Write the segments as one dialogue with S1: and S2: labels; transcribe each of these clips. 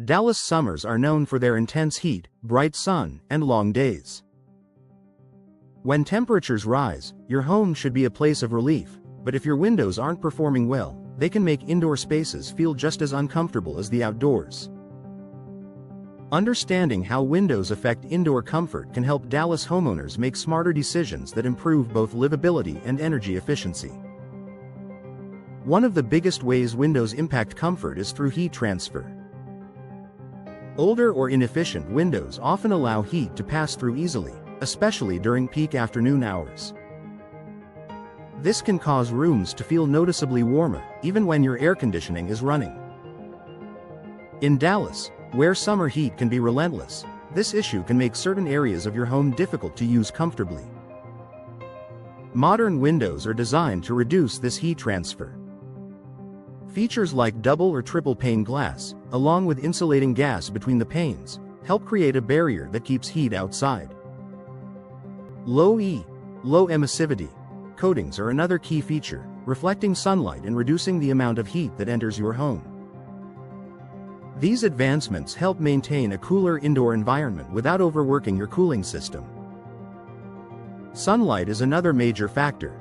S1: Dallas summers are known for their intense heat, bright sun, and long days. When temperatures rise, your home should be a place of relief, but if your windows aren't performing well, they can make indoor spaces feel just as uncomfortable as the outdoors. Understanding how windows affect indoor comfort can help Dallas homeowners make smarter decisions that improve both livability and energy efficiency. One of the biggest ways windows impact comfort is through heat transfer. Older or inefficient windows often allow heat to pass through easily, especially during peak afternoon hours. This can cause rooms to feel noticeably warmer, even when your air conditioning is running. In Dallas, where summer heat can be relentless, this issue can make certain areas of your home difficult to use comfortably. Modern windows are designed to reduce this heat transfer. Features like double or triple pane glass, along with insulating gas between the panes, help create a barrier that keeps heat outside. Low emissivity coatings are another key feature, reflecting sunlight and reducing the amount of heat that enters your home. These advancements help maintain a cooler indoor environment without overworking your cooling system. Sunlight is another major factor.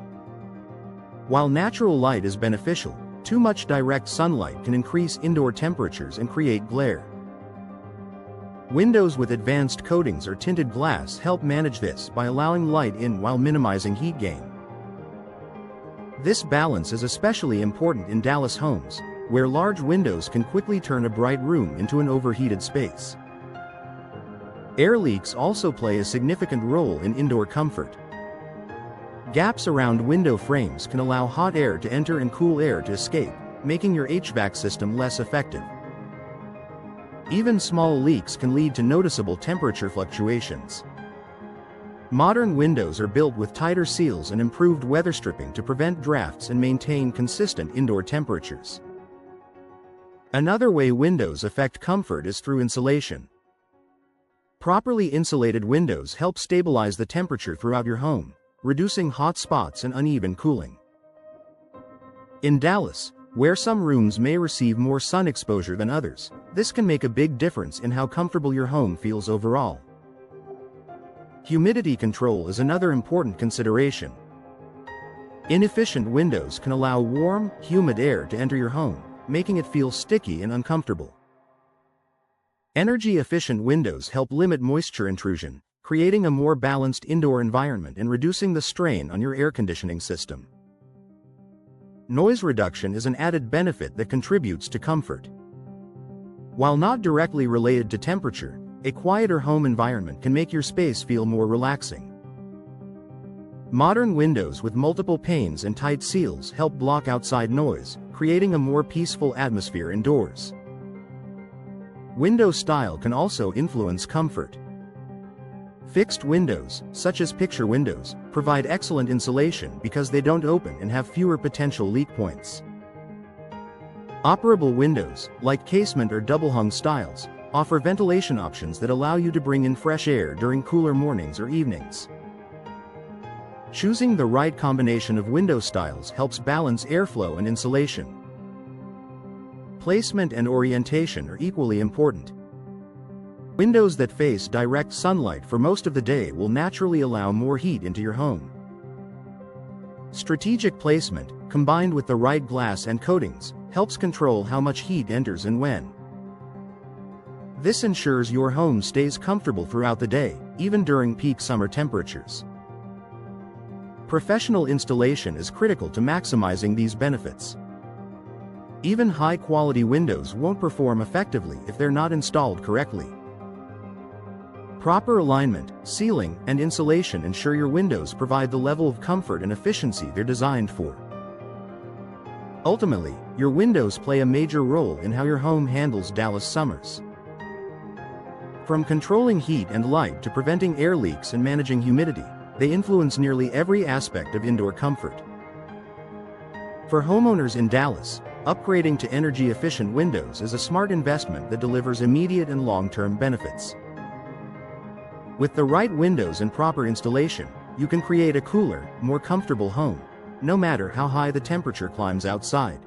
S1: While natural light is beneficial, too much direct sunlight can increase indoor temperatures and create glare. Windows with advanced coatings or tinted glass help manage this by allowing light in while minimizing heat gain. This balance is especially important in Dallas homes, where large windows can quickly turn a bright room into an overheated space. Air leaks also play a significant role in indoor comfort. Gaps around window frames can allow hot air to enter and cool air to escape, making your HVAC system less effective. Even small leaks can lead to noticeable temperature fluctuations. Modern windows are built with tighter seals and improved weather stripping to prevent drafts and maintain consistent indoor temperatures. Another way windows affect comfort is through insulation. Properly insulated windows help stabilize the temperature throughout your home, reducing hot spots and uneven cooling. In Dallas, where some rooms may receive more sun exposure than others, this can make a big difference in how comfortable your home feels overall. Humidity control is another important consideration. Inefficient windows can allow warm, humid air to enter your home, making it feel sticky and uncomfortable. Energy-efficient windows help limit moisture intrusion, creating a more balanced indoor environment and reducing the strain on your air conditioning system. Noise reduction is an added benefit that contributes to comfort. While not directly related to temperature, a quieter home environment can make your space feel more relaxing. Modern windows with multiple panes and tight seals help block outside noise, creating a more peaceful atmosphere indoors. Window style can also influence comfort. Fixed windows, such as picture windows, provide excellent insulation because they don't open and have fewer potential leak points. Operable windows, like casement or double-hung styles, offer ventilation options that allow you to bring in fresh air during cooler mornings or evenings. Choosing the right combination of window styles helps balance airflow and insulation. Placement and orientation are equally important. Windows that face direct sunlight for most of the day will naturally allow more heat into your home. Strategic placement, combined with the right glass and coatings, helps control how much heat enters and when. This ensures your home stays comfortable throughout the day, even during peak summer temperatures. Professional installation is critical to maximizing these benefits. Even high-quality windows won't perform effectively if they're not installed correctly. Proper alignment, sealing, and insulation ensure your windows provide the level of comfort and efficiency they're designed for. Ultimately, your windows play a major role in how your home handles Dallas summers. From controlling heat and light to preventing air leaks and managing humidity, they influence nearly every aspect of indoor comfort. For homeowners in Dallas, upgrading to energy-efficient windows is a smart investment that delivers immediate and long-term benefits. With the right windows and proper installation, you can create a cooler, more comfortable home, no matter how high the temperature climbs outside.